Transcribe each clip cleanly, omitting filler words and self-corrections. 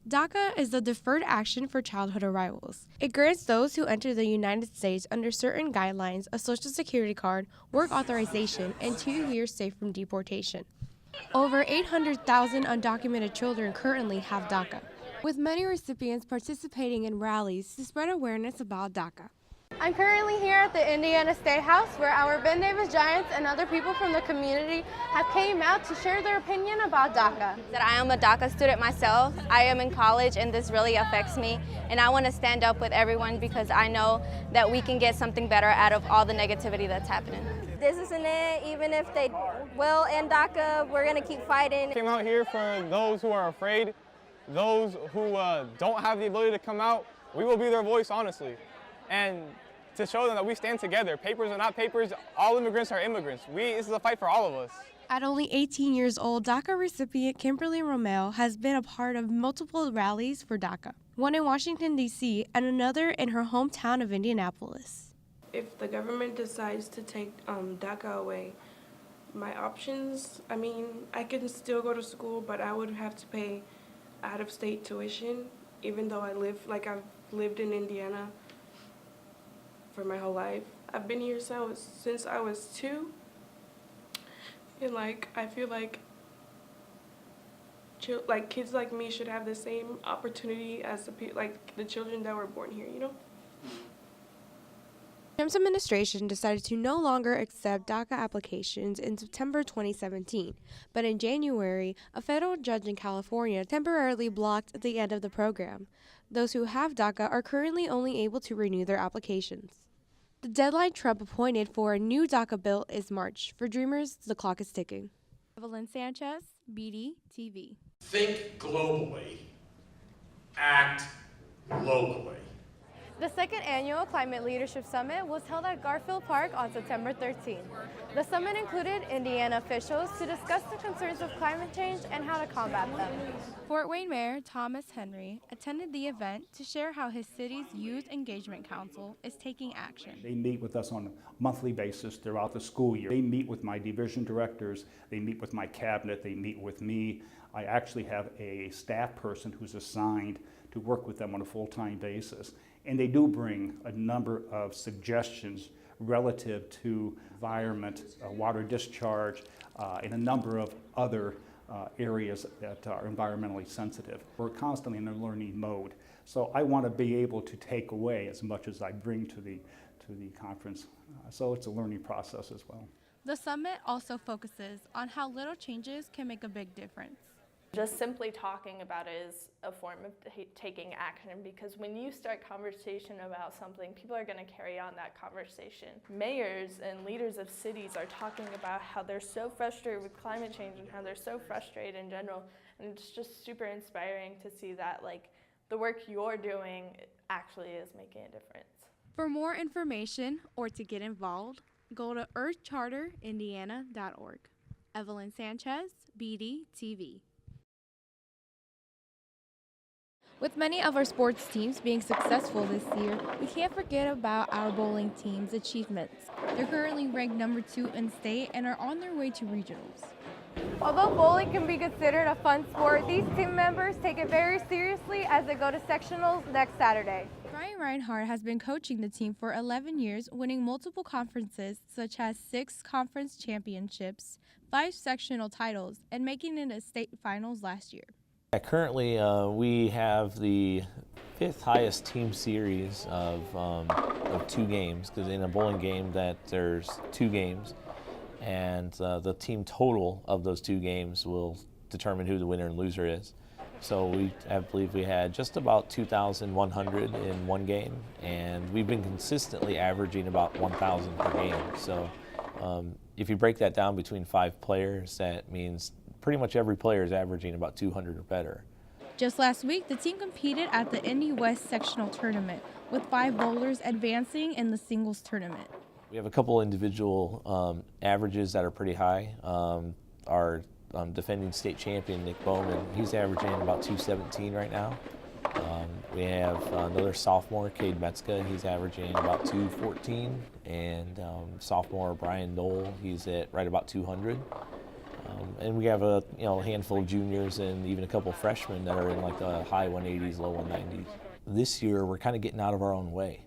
DACA is the Deferred Action for Childhood Arrivals. It grants those who enter the United States under certain guidelines a Social Security card, work authorization, and 2 years safe from deportation. Over 800,000 undocumented children currently have DACA, with many recipients participating in rallies to spread awareness about DACA. I'm currently here at the Indiana State House where our Ben Davis Giants and other people from the community have came out to share their opinion about DACA. That I am a DACA student myself. I am in college and this really affects me, and I want to stand up with everyone because I know that we can get something better out of all the negativity that's happening. This isn't it. Even if they will end DACA, we're going to keep fighting. Came out here for those who are afraid, those who don't have the ability to come out. We will be their voice, honestly. And to show them that we stand together. Papers are not papers. All immigrants are immigrants. This is a fight for all of us. At only 18 years old, DACA recipient Kimberly Romeo has been a part of multiple rallies for DACA, one in Washington, D.C., and another in her hometown of Indianapolis. If the government decides to take DACA away, my options, I can still go to school, but I would have to pay out-of-state tuition, even though I've lived in Indiana for my whole life. I've been here since I was 2, and I feel like kids like me should have the same opportunity as the children that were born here, you know? Trump's administration decided to no longer accept DACA applications in September 2017, but in January, a federal judge in California temporarily blocked the end of the program. Those who have DACA are currently only able to renew their applications. The deadline Trump appointed for a new DACA bill is March. For Dreamers, the clock is ticking. Evelyn Sanchez, BD TV. Think globally, act locally. The second annual Climate Leadership Summit was held at Garfield Park on September 13th. The summit included Indiana officials to discuss the concerns of climate change and how to combat them. Fort Wayne Mayor Thomas Henry attended the event to share how his city's Youth Engagement Council is taking action. They meet with us on a monthly basis throughout the school year. They meet with my division directors, they meet with my cabinet, they meet with me. I actually have a staff person who's assigned to work with them on a full-time basis. And they do bring a number of suggestions relative to environment, water discharge, and a number of other areas that are environmentally sensitive. We're constantly in a learning mode. So I want to be able to take away as much as I bring to the conference. So it's a learning process as well. The summit also focuses on how little changes can make a big difference. Just simply talking about it is a form of taking action, because when you start conversation about something, people are going to carry on that conversation. Mayors and leaders of cities are talking about how they're so frustrated with climate change and how they're so frustrated in general, and it's just super inspiring to see that the work you're doing actually is making a difference. For more information or to get involved, go to earthcharterindiana.org. Evelyn Sanchez, BD TV. With many of our sports teams being successful this year, we can't forget about our bowling team's achievements. They're currently ranked number 2 in state and are on their way to regionals. Although bowling can be considered a fun sport, these team members take it very seriously as they go to sectionals next Saturday. Brian Reinhardt has been coaching the team for 11 years, winning multiple conferences such as 6 conference championships, 5 sectional titles, and making it to state finals last year. Currently, we have the 5th highest team series of 2 games, because in a bowling game there's 2 games, and the team total of those 2 games will determine who the winner and loser is. So I believe we had just about 2,100 in one game, and we've been consistently averaging about 1,000 per game. So if you break that down between 5 players, that means pretty much every player is averaging about 200 or better. Just last week, the team competed at the Indy West sectional tournament, with 5 bowlers advancing in the singles tournament. We have a couple individual averages that are pretty high. Our defending state champion, Nick Bowman, he's averaging about 217 right now. We have another sophomore, Cade Metzka, he's averaging about 214, and sophomore Brian Knoll, he's at right about 200. And we have a handful of juniors and even a couple of freshmen that are in like the high 180s, low 190s. This year we're kind of getting out of our own way.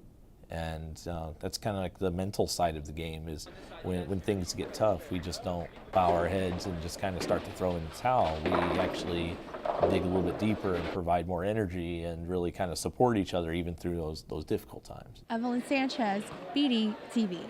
And that's kind of like the mental side of the game is when things get tough, we just don't bow our heads and just kind of start to throw in the towel. We actually dig a little bit deeper and provide more energy and really kind of support each other even through those difficult times. Evelyn Sanchez, BD TV.